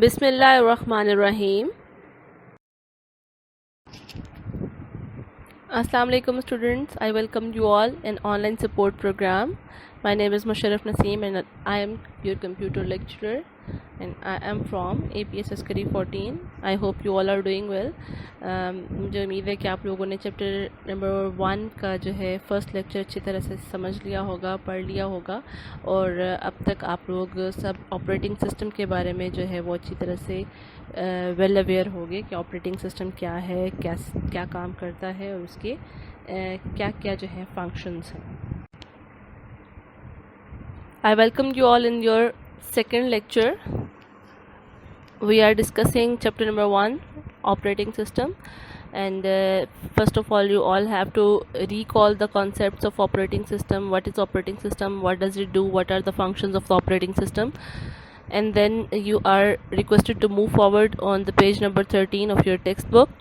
Bismillahirrahmanirrahim. Assalamu alaikum students. I welcome you all in online support program. My name is Musharraf Naseem and I am your computer lecturer and I am from APS Askari 14. I hope you all are doing well. मुझे उम्मीद है कि आप लोगों ने chapter number 1 का जो है फर्स्ट लेक्चर अच्छी तरह से समझ लिया होगा, पढ़ लिया होगा और अब तक आप लोग सब ऑपरेटिंग सिस्टम के बारे में जो है वो अच्छी तरह से वेल अवेयर होंगे कि ऑपरेटिंग सिस्टम क्या है, क्या काम करता है और उसके क्या क्या जो है फंक्शंस हैं. I welcome you all in your second lecture. We are discussing chapter number 1, operating system, and first of all you all have to recall the concepts of operating system. What is operating system, what does it do, what are the functions of the operating system, and then you are requested to move forward on the page number 13 of your textbook.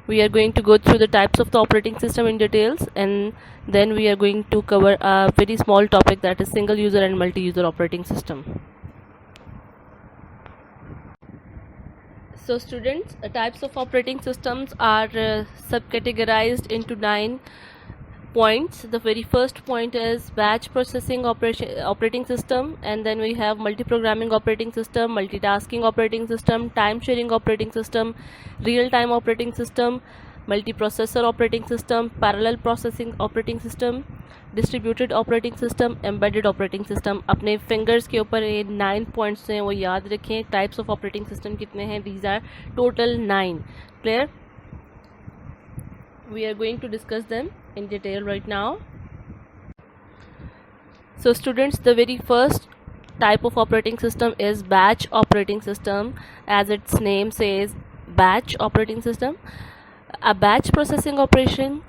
We are going to go through the types of the operating system in details, and then we are going to cover a very small topic, that is single user and multi-user operating system. So students, types of operating systems are subcategorized into 9 points. The very first point is batch processing operating system, and then we have multi-programming operating system, multitasking operating system, time-sharing operating system, real-time operating system, multiprocessor operating system, parallel processing operating system, distributed operating system, embedded operating system. अपने fingers के ऊपर ये 9 points हैं वो याद रखें. Types of operating system कितने हैं? These are total 9. Clear? We are going to discuss them in detail right now. So students, the very first type of operating system is batch operating system. As its name says, batch operating system. A batch processing operation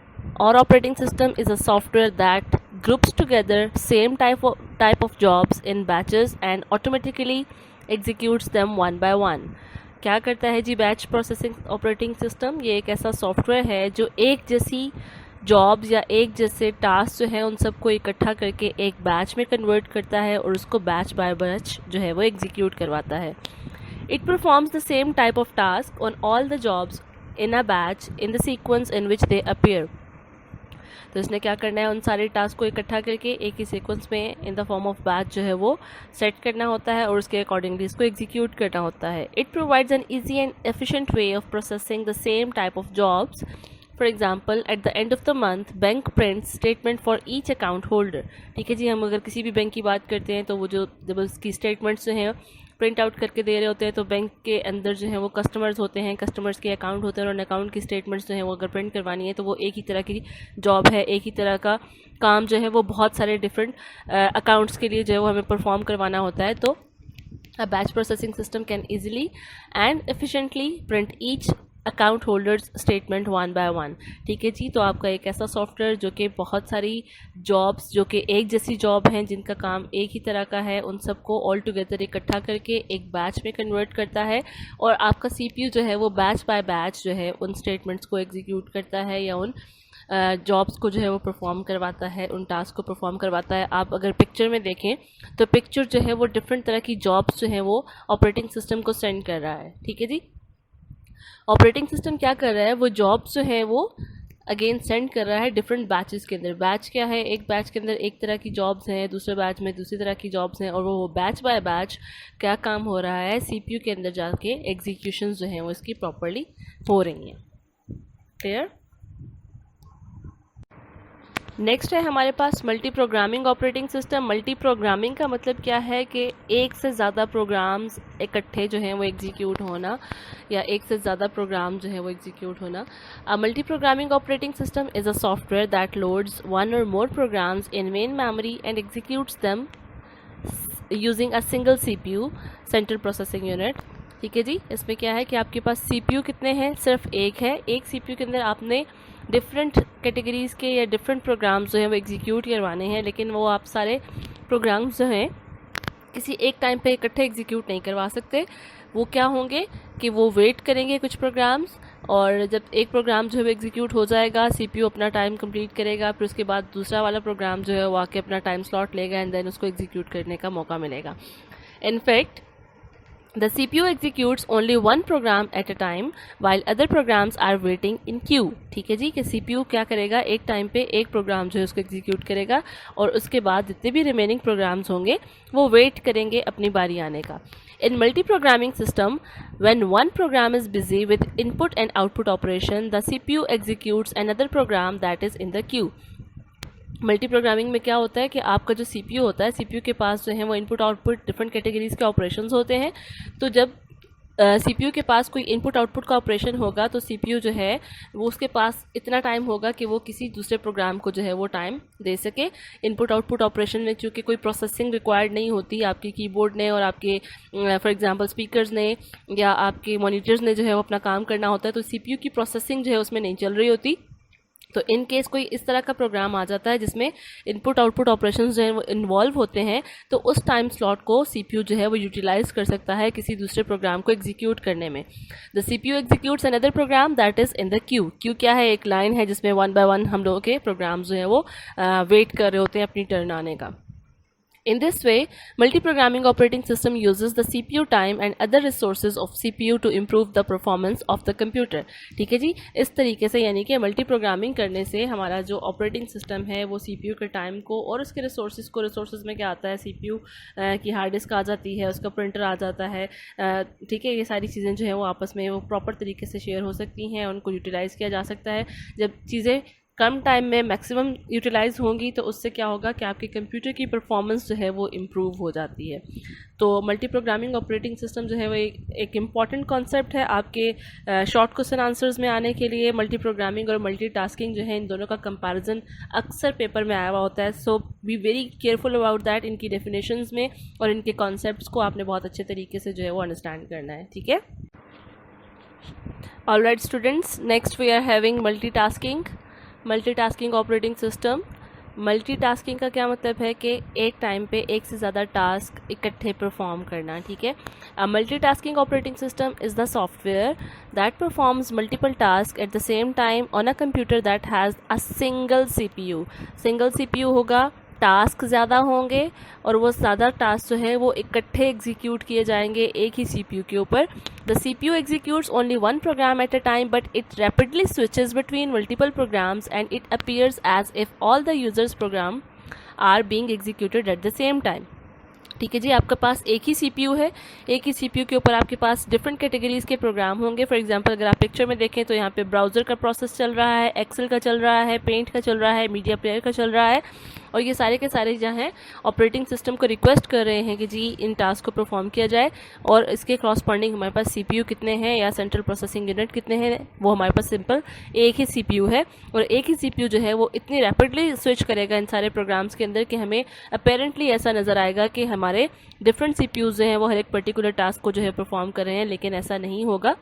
or operating system is a software that groups together same type of jobs in batches and automatically executes them one by one. क्या करता है जी batch processing operating system? ये एक ऐसा software है जो एक जैसी जॉब्स या एक जैसे टास्क जो है उन सबको इकट्ठा करके एक बैच में कन्वर्ट करता है और उसको बैच बाय बैच जो है वो एग्जीक्यूट करवाता है. It performs the same type of task on all the jobs in a batch in the sequence in which they appear. तो इसने क्या करना है, उन सारे टास्क को इकट्ठा करके एक ही सीक्वेंस में in the form of batch जो है वो सेट करना होता है और उसके अकॉर्डिंगली इसको एग्जीक्यूट करना होता है. It provides an easy and efficient way of processing the same type of jobs. For example, at the end of the month bank prints statement for each account holder. ठीक है जी, हम अगर किसी भी बैंक की बात करते हैं तो वो जो जब उसकी स्टेटमेंट्स जो हैं प्रिंट आउट करके दे रहे होते हैं तो बैंक के अंदर जो है वो कस्टमर्स होते हैं, कस्टमर्स के अकाउंट होते हैं और उन अकाउंट की स्टेटमेंट्स जो हैं वो अगर प्रिंट करवानी है तो वो एक ही तरह की जॉब है, एक ही तरह का काम जो है वो बहुत सारे डिफरेंट अकाउंट्स के लिए जो है वो हमें परफॉर्म करवाना होता है. तो a batch processing system can easily and efficiently print each account holders statement one by one. ठीक है जी, तो आपका एक ऐसा सॉफ्टवेयर जो कि बहुत सारी जॉब्स जो कि एक जैसी जॉब हैं जिनका काम एक ही तरह का है उन सबको ऑल टुगेदर इकट्ठा करके एक बैच में कन्वर्ट करता है और आपका सीपीयू जो है वो बैच बाय बैच जो है उन स्टेटमेंट्स को एग्जीक्यूट करता है या उन जॉब्स को जो है वो परफॉर्म करवाता है, उन टास्क को परफॉर्म करवाता है. आप अगर पिक्चर में देखें तो पिक्चर जो है वो डिफरेंट तरह की जॉब्स जो हैं वो ऑपरेटिंग सिस्टम को सेंड कर रहा है. ठीक है जी, ऑपरेटिंग सिस्टम क्या कर रहा है, वो जॉब्स जो है वो अगेन सेंड कर रहा है डिफरेंट बैचेस के अंदर. बैच क्या है, एक बैच के अंदर एक तरह की जॉब्स हैं, दूसरे बैच में दूसरी तरह की जॉब्स हैं और वो बैच बाय बैच क्या काम हो रहा है, सीपीयू के अंदर जाके एग्जीक्यूशन जो हैं वो इसकी प्रॉपर्ली हो रही हैं. क्लियर? नेक्स्ट है हमारे पास multi programming operating system. Multi programming का मतलब क्या है कि एक से ज़्यादा प्रोग्राम्स इकट्ठे जो हैं वो एग्जीक्यूट होना या एक से ज़्यादा प्रोग्राम जो है वो एग्जीक्यूट होना. A multi programming operating system is a software that loads one or more programs in main memory and executes them using a single CPU central processing unit. ठीक है जी, इसमें क्या है कि आपके पास सीपीयू कितने हैं? सिर्फ एक है. एक सीपीयू के अंदर आपने डिफरेंट कैटेगरीज़ के या डिफरेंट प्रोग्राम्स जो हैं वो एग्जीक्यूट करवाने हैं, लेकिन वो आप सारे प्रोग्राम्स जो हैं किसी एक टाइम पे इकट्ठे एग्जीक्यूट नहीं करवा सकते. वो क्या होंगे कि वो वेट करेंगे कुछ प्रोग्राम्स और जब एक प्रोग्राम जो है एग्जीक्यूट हो जाएगा, सीपीयू अपना टाइम कंप्लीट करेगा, फिर उसके बाद दूसरा वाला प्रोग्राम जो है वो आके अपना टाइम स्लॉट लेगा एंड देन उसको एग्जीक्यूट करने का मौका मिलेगा. In fact The CPU executes only one program at a time while other programs are waiting in queue. ठीक है जी, कि CPU क्या करेगा, एक टाइम पे एक प्रोग्राम जो है उसको एग्जीक्यूट करेगा और उसके बाद जितने भी रिमेनिंग प्रोग्राम्स होंगे वो वेट करेंगे अपनी बारी आने का. In multi-programming system, when one program is busy with input and output operation, the CPU executes another program that is in the queue. Multi programming में क्या होता है कि आपका जो सीपीयू होता है, सीपीयू के पास जो है वो इनपुट आउटपुट डिफरेंट कैटेगरीज के ऑपरेशंस होते हैं. तो जब सीपीयू के पास कोई इनपुट आउटपुट का ऑपरेशन होगा तो सीपीयू जो है वो उसके पास इतना टाइम होगा कि वो किसी दूसरे प्रोग्राम को जो है वो टाइम दे सके. इनपुट आउटपुट ऑपरेशन में चूँकि कोई प्रोसेसिंग रिक्वायर्ड नहीं होती, आपके कीबोर्ड ने और आपके फॉर एग्जांपल स्पीकर्स ने या आपके मॉनिटर्स ने जो है वो अपना काम करना होता है, तो सीपीयू की प्रोसेसिंग जो है उसमें नहीं चल रही होती. तो इन केस कोई इस तरह का प्रोग्राम आ जाता है जिसमें इनपुट आउटपुट ऑपरेशंस जो है वो इन्वॉल्व होते हैं, तो उस टाइम स्लॉट को सीपीयू जो है वो यूटिलाइज कर सकता है किसी दूसरे प्रोग्राम को एग्जीक्यूट करने में. The CPU executes another program that is in the queue. Queue क्या है, एक लाइन है जिसमें वन बाय वन हम लोगों के प्रोग्राम जो है वो वेट कर रहे होते हैं अपनी टर्न आने का. In this way, multi-programming operating system uses the CPU time and other resources of CPU to improve the performance of the computer. ठीक है जी, इस तरीके से यानी कि मल्टी प्रोग्रामिंग करने से हमारा जो ऑपरेटिंग सिस्टम है वो CPU के टाइम को और उसके रिसोर्सेज में क्या आता है, CPU की हार्ड डिस्क आ जाती है, उसका प्रिंटर आ जाता है. ठीक है, ये सारी चीज़ें जो है वो आपस में वो प्रॉपर तरीके से शेयर हो सकती हैं, उनको यूटिलाइज़ किया जा सकता है. जब चीज़ें कम टाइम में मैक्सिमम यूटिलाइज होंगी तो उससे क्या होगा कि आपके कंप्यूटर की परफॉर्मेंस जो है वो इम्प्रूव हो जाती है. तो मल्टी प्रोग्रामिंग ऑपरेटिंग सिस्टम जो है वो एक इम्पॉर्टेंट कॉन्सेप्ट है आपके शॉर्ट क्वेश्चन आंसर्स में आने के लिए. मल्टी प्रोग्रामिंग और मल्टी टास्किंग जो है इन दोनों का कंपैरिजन अक्सर पेपर में आया हुआ होता है. So be very careful about that. इनकी डेफिनेशंस में और इनके कॉन्सेप्ट्स को आपने बहुत अच्छे तरीके से जो है वो अंडरस्टैंड करना है. ठीक है, alright students, next we are having multitasking operating system. Multitasking का क्या मतलब है कि एक टाइम पे एक से ज़्यादा टास्क इकट्ठे परफॉर्म करना. ठीक है, a multitasking operating system is the software that performs multiple task at the same time on a computer that has a single CPU. Single CPU होगा, टास्क ज़्यादा होंगे और वो ज़्यादा टास्क जो है वो इकट्ठे एग्जीक्यूट किए जाएंगे एक ही सीपीयू के ऊपर. The CPU executes only one program at a time but it rapidly switches between multiple programs and it appears as if all the users program are being executed at the same time. ठीक है जी, आपके पास एक ही CPU है, एक ही CPU के ऊपर आपके पास different categories के प्रोग्राम होंगे. फॉर एग्जांपल अगर आप पिक्चर में देखें तो यहाँ पे ब्राउज़र का प्रोसेस चल रहा है, एक्सेल का चल रहा है, पेंट का चल रहा है, मीडिया प्लेयर का चल रहा है, और ये सारे के सारे जो हैं ऑपरेटिंग सिस्टम को रिक्वेस्ट कर रहे हैं कि जी इन टास्क को परफॉर्म किया जाए. और इसके क्रॉसपॉन्डिंग हमारे पास सीपीयू कितने हैं या सेंट्रल प्रोसेसिंग यूनिट कितने हैं, वो हमारे पास सिंपल एक ही सीपीयू है. और एक ही सीपीयू जो है वो इतनी रैपिडली स्विच करेगा इन सारे प्रोग्राम्स के अंदर कि हमें अपेरेंटली ऐसा नज़र आएगा कि हमारे डिफरेंट सीपीयूज जो हैं वो हर एक पर्टिकुलर टास्क को जो है परफॉर्म कर रहे हैं, लेकिन ऐसा नहीं होगा.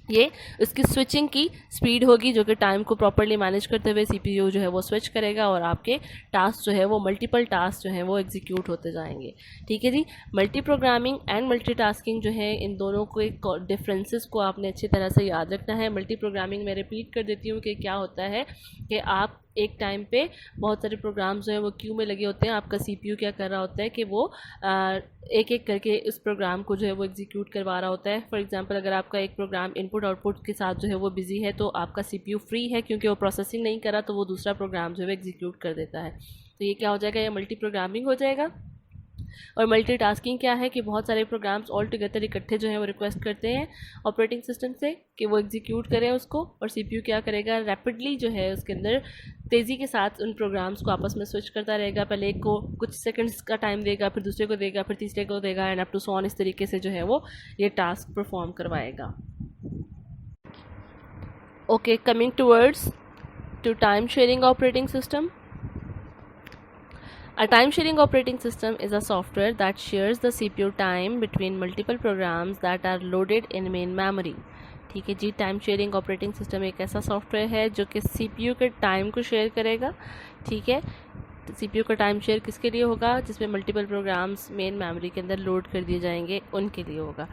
ये इसकी स्विचिंग की स्पीड होगी जो कि टाइम को प्रॉपर्ली मैनेज करते हुए सीपीयू जो है वो स्विच करेगा और आपके टास्क जो है वो मल्टीपल टास्क जो है वो एग्जीक्यूट होते जाएंगे. ठीक है जी, मल्टी प्रोग्रामिंग एंड मल्टीटास्किंग जो है इन दोनों को डिफरेंसेस को आपने अच्छी तरह से याद रखना है. मल्टी प्रोग्रामिंग मैं रिपीट कर देती हूँ कि क्या होता है कि आप एक टाइम पे बहुत सारे प्रोग्राम्स जो हैं वो क्यू में लगे होते हैं. आपका सीपीयू क्या कर रहा होता है कि वो एक एक करके इस प्रोग्राम को जो है वो एग्जीक्यूट करवा रहा होता है. फॉर एग्जांपल अगर आपका एक प्रोग्राम इनपुट आउटपुट के साथ जो है वो बिजी है तो आपका सीपीयू फ्री है क्योंकि वो प्रोसेसिंग नहीं करा, तो वो दूसरा प्रोग्राम जो है वो एग्जीक्यूट कर देता है. तो ये क्या हो जाएगा, ये मल्टी प्रोग्रामिंग हो जाएगा. और मल्टीटास्किंग क्या है कि बहुत सारे प्रोग्राम्स ऑल टुगेदर इकट्ठे जो है वो रिक्वेस्ट करते हैं ऑपरेटिंग सिस्टम से कि वो एग्जीक्यूट करें उसको, और सीपीयू क्या करेगा, रैपिडली जो है उसके अंदर तेज़ी के साथ उन प्रोग्राम्स को आपस में स्विच करता रहेगा. पहले एक को कुछ सेकंड्स का टाइम देगा, फिर दूसरे को देगा, फिर तीसरे को देगा, and up to so on. इस तरीके से जो है वो ये टास्क परफॉर्म करवाएगा. Okay, coming towards to time sharing operating system. A time-sharing operating system is a software that shares the CPU time between multiple programs that are loaded in main memory. ठीक है जी, time sharing operating system एक ऐसा software है जो कि CPU के time को share करेगा. ठीक है, CPU का टाइम शेयर किसके लिए होगा? जिसमें मल्टीपल प्रोग्राम्स मेन मेमोरी के अंदर लोड कर दिए जाएंगे, उनके लिए होगा।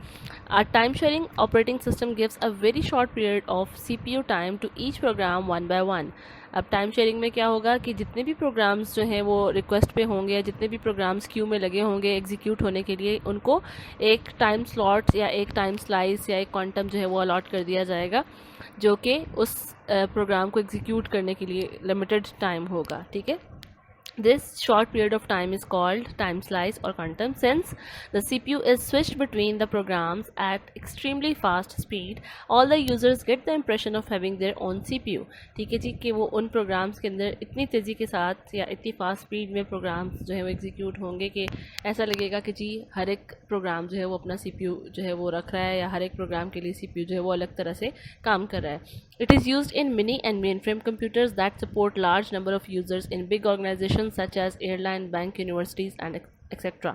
Time sharing operating system gives a very short period of CPU time to each program one by one. अब टाइम शेयरिंग में क्या होगा कि जितने भी प्रोग्राम्स जो हैं वो रिक्वेस्ट पे होंगे या जितने भी प्रोग्राम्स क्यू में लगे होंगे एग्जीक्यूट होने के लिए, उनको एक टाइम स्लॉट या एक टाइम स्लाइस या एक क्वांटम जो है वो अलॉट कर दिया जाएगा, जो कि उस प्रोग्राम को एग्जीक्यूट करने के लिए लिमिटेड टाइम होगा। ठीक है, this short period of time is called time slice or quantum. Since the CPU is switched between the programs at extremely fast speed, all the users get the impression of having their own CPU. ठीक है जी, कि वो उन programmes के अंदर इतनी तेज़ी के साथ या इतनी फास्ट स्पीड में प्रोग्राम्स जो है वो एग्जीक्यूट होंगे कि ऐसा लगेगा कि जी हर एक प्रोग्राम जो है वो अपना CPU जो है वो रख रहा है या हर एक प्रोग्राम के लिए CPU जो है वो अलग तरह से काम कर रहा है। It is used in mini and mainframe computers that support large number of users in big organizations such as airline, bank, universities and etcetera.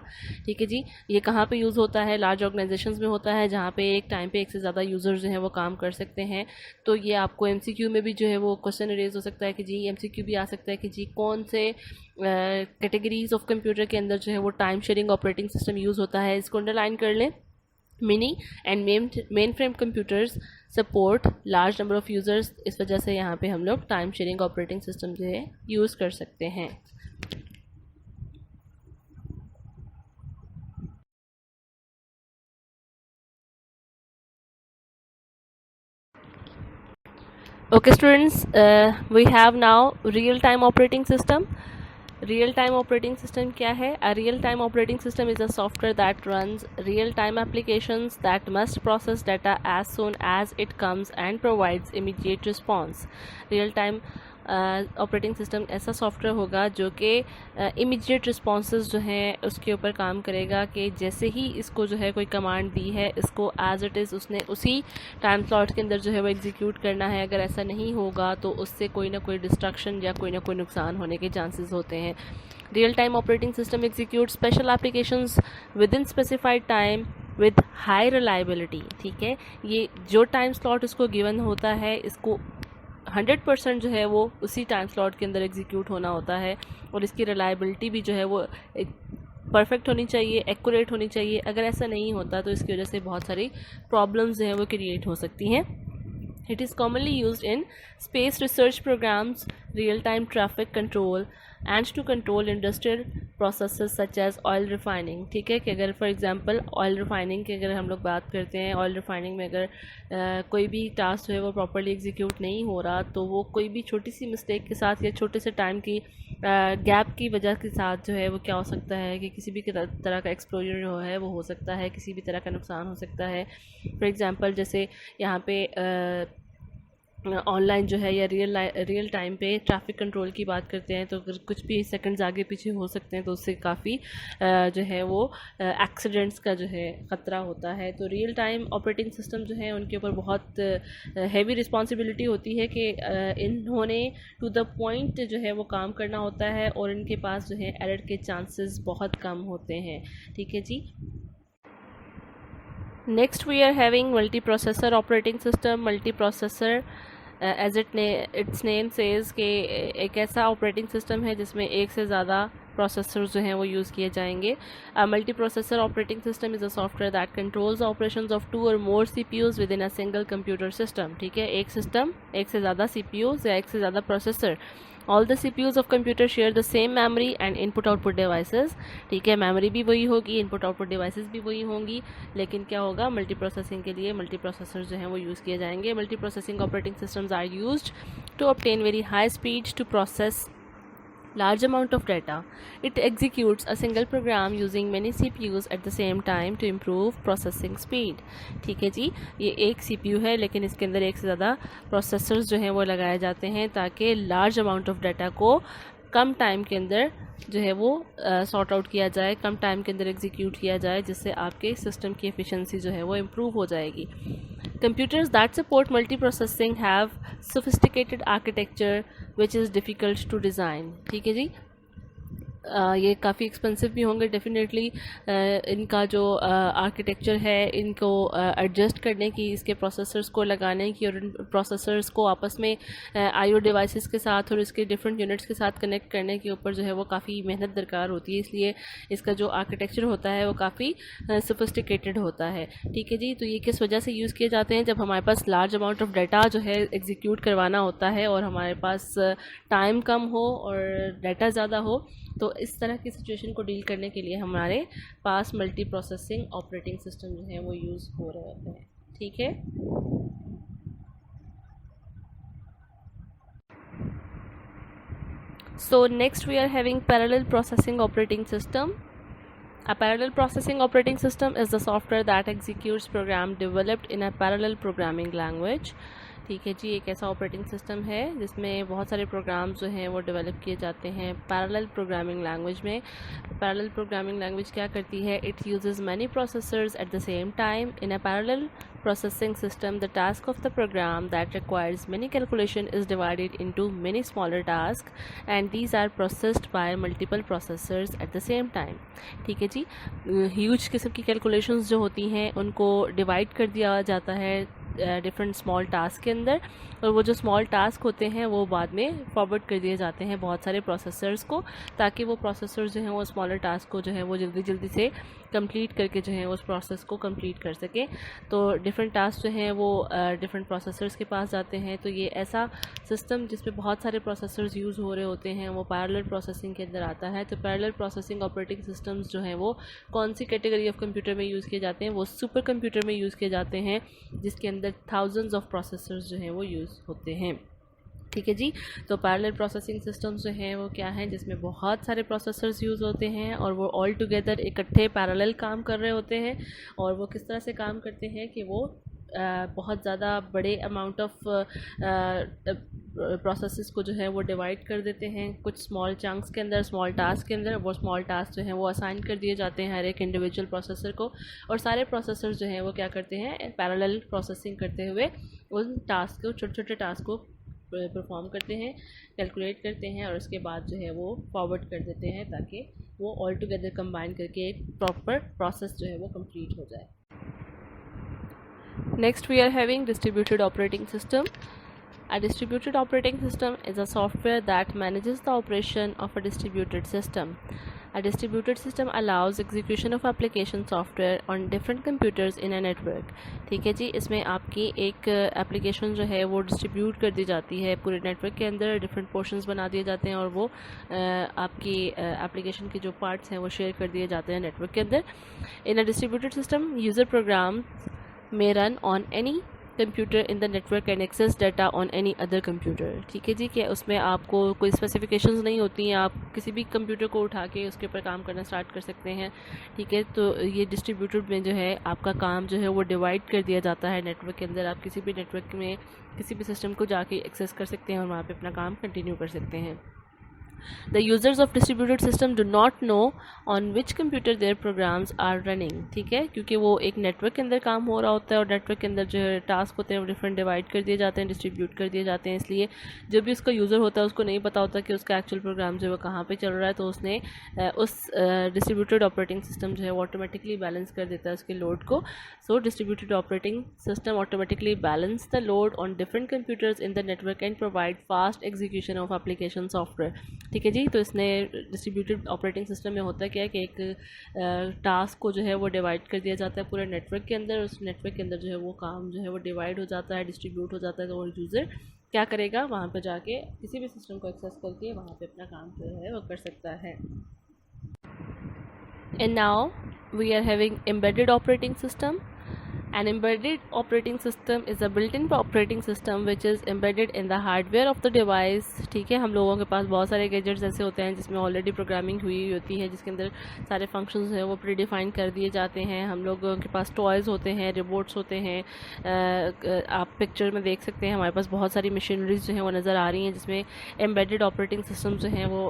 ठीक है जी, ये कहाँ पे यूज़ होता है? लार्ज ऑर्गेनाइजेशंस में होता है, जहाँ पे एक टाइम पे एक से ज़्यादा यूज़र्स जो हैं वो काम कर सकते हैं। तो ये आपको MCQ में भी जो है वो क्वेश्चन रेज हो सकता है कि जी MCQ भी आ सकता है कि जी कौन से कैटेगरीज ऑफ कंप्यूटर के अंदर जो है वो time sharing operating system use होता है। इसको अंडरलाइन कर लें। Mini and main frame computers support large number of users, इस वजह से यहाँ पे हम लोग टाइम शेयरिंग ऑपरेटिंग सिस्टम जो है यूज़ कर सकते हैं। Okay students, we have now real time operating system. Real time operating system क्या है? A real time operating system is a software that runs real time applications that must process data as soon as it comes and provides immediate response. Real time operating system ऐसा software होगा जो कि immediate responses जो हैं उसके ऊपर काम करेगा कि जैसे ही इसको जो है कोई कमांड दी है, इसको एज इट इज़ उसने उसी टाइम स्लॉट के अंदर जो है वो एग्जीक्यूट करना है। अगर ऐसा नहीं होगा तो उससे कोई ना कोई डिस्ट्रक्शन या कोई ना कोई नुकसान होने के चांसेस होते हैं। Real time operating system execute special applications with in specified time with high reliability. ठीक है, ये जो टाइम स्लॉट इसको गिवन होता है इसको 100% जो है वो उसी टाइम स्लॉट के अंदर एग्जीक्यूट होना होता है और इसकी रिलायबिलिटी भी जो है वो परफेक्ट होनी चाहिए, एक्यूरेट होनी चाहिए। अगर ऐसा नहीं होता तो इसकी वजह से बहुत सारी प्रॉब्लम्स जो हैं वो क्रिएट हो सकती हैं। It is commonly used in space research programs, real-time traffic control and to control industrial processes such as oil refining। ठीक है, कि अगर फॉर एग्जांपल ऑयल रिफाइनिंग की अगर हम लोग बात करते हैं, ऑयल रिफाइनिंग में अगर कोई भी टास्क जो है वो प्रॉपरली एग्जीक्यूट नहीं हो रहा तो वो कोई भी छोटी सी मिस्टेक के साथ या छोटे से टाइम की गैप की वजह के साथ जो है वो क्या हो सकता है कि किसी भी तरह का एक्सपोजर जो है वो हो सकता है, किसी भी तरह का नुकसान हो सकता है। फॉर एग्जांपल जैसे यहाँ पे ऑनलाइन जो है या रियल टाइम पे ट्रैफिक कंट्रोल की बात करते हैं तो अगर कुछ भी सेकंड्स आगे पीछे हो सकते हैं तो उससे काफ़ी जो है वो एक्सीडेंट्स का जो है ख़तरा होता है। तो रियल टाइम ऑपरेटिंग सिस्टम जो है उनके ऊपर बहुत हैवी रिस्पॉन्सिबिलिटी होती है कि इन्होंने टू द पॉइंट जो है वो काम करना होता है और इनके पास जो है एरर के चांसेस बहुत कम होते हैं। ठीक है जी। Next we are having multiprocessor operating system। multiprocessor as its name says कि एक ऐसा ऑपरेटिंग सिस्टम है जिसमें एक से ज़्यादा प्रोसेसर्स जो हैं वो यूज़ किए जाएंगे। Multiprocessor operating system is a software that controls operations of 2 और मोर CPUs with in a single computer system. ठीक है, एक सिस्टम, एक से ज़्यादा CPUs या एक से ज़्यादा processor. All the CPUs of computer share the same memory and input output devices. ठीक है, मेमोरी भी वही होगी, इनपुट आउटपुट डिवाइसेस भी वही होंगी, लेकिन क्या होगा मल्टी प्रोसेसिंग के लिए मल्टी प्रोसेसर जो हैं वो यूज़ किए जाएंगे। Multi processing operating systems are used to obtain very high speed to process large amount of data. It executes a single program using many CPUs at the same time to improve processing speed। ठीक है जी, ये एक CPU है लेकिन इसके अंदर एक से ज़्यादा प्रोसेसर्स जो हैं वो लगाए जाते हैं ताकि लार्ज अमाउंट ऑफ डाटा को कम टाइम के अंदर जो है वो सॉर्ट आउट किया जाए, कम टाइम के अंदर एग्जीक्यूट किया जाए, जिससे आपके सिस्टम की एफिशिएंसी जो है वो इम्प्रूव हो जाएगी। Computers that support multiprocessing have sophisticated architecture which is difficult to design। ठीक है जी, ये काफ़ी एक्सपेंसिव भी होंगे डेफिनेटली। इनका जो आर्किटेक्चर है इनको एडजस्ट करने की, इसके प्रोसेसर्स को लगाने की और इन प्रोसेसर्स को आपस में आईओ डिवाइसेस के साथ और इसके डिफरेंट यूनिट्स के साथ कनेक्ट करने के ऊपर जो है वो काफ़ी मेहनत दरकार होती है, इसलिए इसका जो आर्किटेक्चर होता है वो काफ़ी सोफिस्टिकेटेड होता है। ठीक है जी, तो ये किस वजह से यूज़ किए जाते हैं? जब हमारे पास लार्ज अमाउंट ऑफ डाटा जो है एग्जीक्यूट करवाना होता है और हमारे पास टाइम कम हो और डाटा ज़्यादा हो, तो इस तरह की सिचुएशन को डील करने के लिए हमारे पास मल्टी प्रोसेसिंग ऑपरेटिंग सिस्टम जो है वो यूज़ हो रहे होते हैं। ठीक है, so next we are having parallel processing operating system. A parallel processing operating system is the software that executes program developed in a parallel programming language. ठीक है जी, एक ऐसा ऑपरेटिंग सिस्टम है जिसमें बहुत सारे प्रोग्राम जो हैं वो डेवलप किए जाते हैं पैरेलल प्रोग्रामिंग लैंग्वेज में। पैरेलल प्रोग्रामिंग लैंग्वेज क्या करती है? It uses many processors eight the same time. In a parallel processing system, the task of the program that requires many calculation is divided into many smaller tasks and these are processed by multiple processors at the same time. ठीक है जी, huge किस्म की calculations जो होती हैं उनको divide कर दिया जाता है डिफरेंट स्मॉल टास्क के अंदर, और वो जो स्मॉल टास्क होते हैं वो बाद में फॉरवर्ड कर दिए जाते हैं बहुत सारे प्रोसेसर्स को, ताकि वो प्रोसेसर्स जो हैं वो स्मॉलर टास्क को जो है वो जल्दी जल्दी से कंप्लीट करके जो है उस प्रोसेस को कंप्लीट कर सकें। तो डिफरेंट टास्क जो हैं वो डिफरेंट प्रोसेसर्स के पास जाते हैं। तो ये ऐसा सिस्टम जिसपे बहुत सारे प्रोसेसर्स यूज़ हो रहे होते हैं वो पैरेलल प्रोसेसिंग के अंदर आता है। तो पैरेलल प्रोसेसिंग ऑपरेटिंग सिस्टम्स जो हैं वो कौन सी कैटेगरी ऑफ कंप्यूटर में यूज़ किए जाते हैं? वो सुपर कंप्यूटर में यूज़ किए जाते हैं जिसके अंदर थाउजेंड्स ऑफ प्रोसेसर्स जो हैं वो यूज़ होते हैं। ठीक है जी, तो पैरेलल प्रोसेसिंग सिस्टम्स जो हैं वो क्या हैं? जिसमें बहुत सारे प्रोसेसर्स यूज़ होते हैं और वो ऑल टुगेदर इकट्ठे पैरेलल काम कर रहे होते हैं। और वो किस तरह से काम करते हैं कि वो बहुत ज़्यादा बड़े अमाउंट ऑफ प्रोसेसेस को जो है वो डिवाइड कर देते हैं कुछ स्मॉल चंक्स के अंदर, स्मॉल टास्क के अंदर। वो स्मॉल टास्क जो हैं वो असाइन कर दिए जाते हैं हर एक इंडिविजुअल प्रोसेसर को, और सारे प्रोसेसर्स जो हैं वो क्या करते हैं? पैरेलल प्रोसेसिंग करते हुए उन टास्क को, छोटे छोटे टास्क को परफॉर्म करते हैं, कैलकुलेट करते हैं और उसके बाद जो है वो फॉरवर्ड कर देते हैं ताकि वो ऑल टुगेदर कंबाइन करके एक प्रॉपर प्रोसेस जो है वो कंप्लीट हो जाए। Next we are having distributed operating system. A distributed operating system is a software that manages the operation of a distributed system. A distributed system allows execution of application software on different computers in a network. ठीक है जी, इसमें आपकी एक application जो है वो distribute कर दी जाती है पूरे नेटवर्क के अंदर, डिफरेंट पोर्शंस बना दिए जाते हैं और वो आपकी एप्लीकेशन के जो पार्ट्स हैं वो शेयर कर दिए जाते हैं नेटवर्क के अंदर। In a distributed system user program may run on any computer in the network and access data on any other computer. ठीक है जी, कि उसमें आपको कोई स्पेसिफिकेशंस नहीं होती हैं, आप किसी भी कंप्यूटर को उठा के उसके ऊपर काम करना स्टार्ट कर सकते हैं। ठीक है, तो ये डिस्ट्रीब्यूटेड में जो है आपका काम जो है वो डिवाइड कर दिया जाता है नेटवर्क के अंदर। आप किसी भी नेटवर्क में किसी भी सिस्टम को जाके एक्सेस कर सकते हैं और वहाँ पर अपना काम कंटिन्यू कर सकते हैं। The users of distributed system do not know on which computer their programs are running. ठीक है, क्योंकि वो एक नेटवर्क के अंदर काम हो रहा होता है और नेटवर्क के अंदर जो है टास्क होते हैं वो डिफरेंट डिवाइड कर दिए जाते हैं, डिस्ट्रीब्यूट कर दिए जाते हैं। इसलिए जब भी उसका यूज़र होता है उसको नहीं पता होता कि उसका एक्चुअल प्रोग्राम जो है वो कहाँ पे चल रहा है, तो उसने उस डिस्ट्रीब्यूटेड ऑपरेटिंग सिस्टम जो है वो ऑटोमेटिकली बैलेंस कर देता है उसके लोड को। So distributed operating system automatically balance the load on different computers in the network and provide fast execution of application software. ठीक है जी, तो इसने डिस्ट्रीब्यूटेड ऑपरेटिंग सिस्टम में होता है क्या है कि एक टास्क को जो है वो डिवाइड कर दिया जाता है पूरे नेटवर्क के अंदर। उस नेटवर्क के अंदर जो है वो काम जो है वो डिवाइड हो जाता है, डिस्ट्रीब्यूट हो जाता है। तो यूज़र क्या करेगा? वहाँ पे जाके किसी भी सिस्टम को एक्सेस करके वहाँ पे अपना काम जो है वो कर सकता है। And now we are having embedded operating system. An embedded operating system is a built-in operating system which is embedded in the hardware of the device. ठीक है, हम लोगों के पास बहुत सारे गैजेट्स ऐसे होते हैं जिसमें ऑलरेडी प्रोग्रामिंग हुई होती है, जिसके अंदर सारे फंक्शंस हैं वो प्रीडिफाइन कर दिए जाते हैं। हम लोगों के पास टॉयज़ होते हैं, रिमोट्स होते हैं। आप पिक्चर में देख सकते हैं हमारे पास बहुत सारी मशीनरीज जो हैं वो नज़र आ रही हैं जिसमें एम्बेडेड ऑपरेटिंग सिस्टम जो हैं वो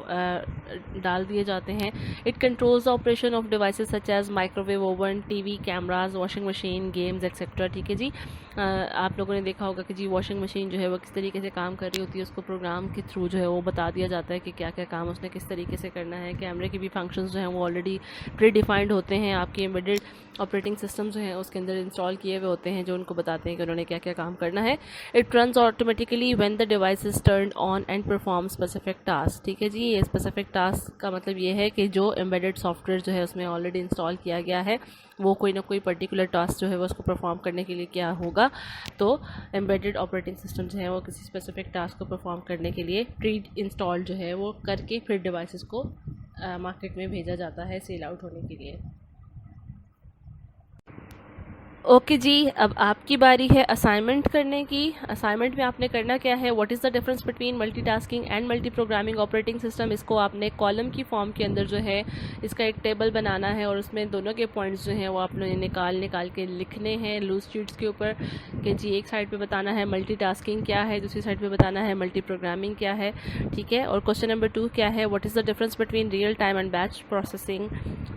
डाल दिए जाते हैं। It controls the operation of devices such as microwave oven, TV, cameras, washing machine, game names etcetera. ठीक है जी। आप लोगों ने देखा होगा कि जी वॉशिंग मशीन जो है वो किस तरीके से काम कर रही होती है, उसको प्रोग्राम के थ्रू जो है वो बता दिया जाता है कि क्या क्या काम उसने किस तरीके से करना है। कैमरे के भी फंक्शंस जो हैं वो ऑलरेडी प्री डिफाइंड होते हैं, आपके एम्बेडेड ऑपरेटिंग सिस्टम जो है उसके अंदर इंस्टॉल किए हुए होते हैं, जो उनको बताते हैं कि उन्होंने क्या क्या काम करना है। It runs automatically when the device is turned on and perform specific task. ठीक है जी। ये स्पेसिफिक टास्क का मतलब ये है कि जो एम्बेडेड सॉफ्टवेयर जो है उसमें ऑलरेडी इंस्टॉल किया गया है वो कोई ना कोई पर्टिकुलर टास्क जो है वो उसको परफॉर्म करने के लिए क्या होगा, तो एम्बेडेड ऑपरेटिंग सिस्टम जो है वो किसी स्पेसिफिक टास्क को परफॉर्म करने के लिए प्री इंस्टॉल जो है वो करके फिर डिवाइसेस को मार्केट में भेजा जाता है सेल आउट होने के लिए। ओके जी, अब आपकी बारी है असाइनमेंट करने की। असाइनमेंट में आपने करना क्या है, what is the difference between multitasking and multi programming operating system. इसको आपने कॉलम की फॉर्म के अंदर जो है इसका एक टेबल बनाना है और उसमें दोनों के पॉइंट्स जो हैं वो आपने निकाल के लिखने हैं लूज शीट्स के ऊपर कि जी एक साइड पे बताना है मल्टीटास्किंग क्या है, दूसरी साइड पे बताना है मल्टी प्रोग्रामिंग क्या है। ठीक है। और क्वेश्चन नंबर 2 क्या है, what is the difference between real time and batch processing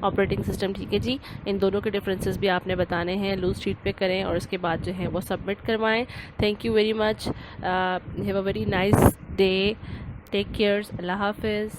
operating system. ठीक है जी। इन दोनों के डिफरेंसेस भी आपने बताने हैं, लूज शीट पे करें और उसके बाद जो है वो सबमिट करवाएं। Thank you very much. Have a very nice day. Take care. अल्लाह हाफिज़।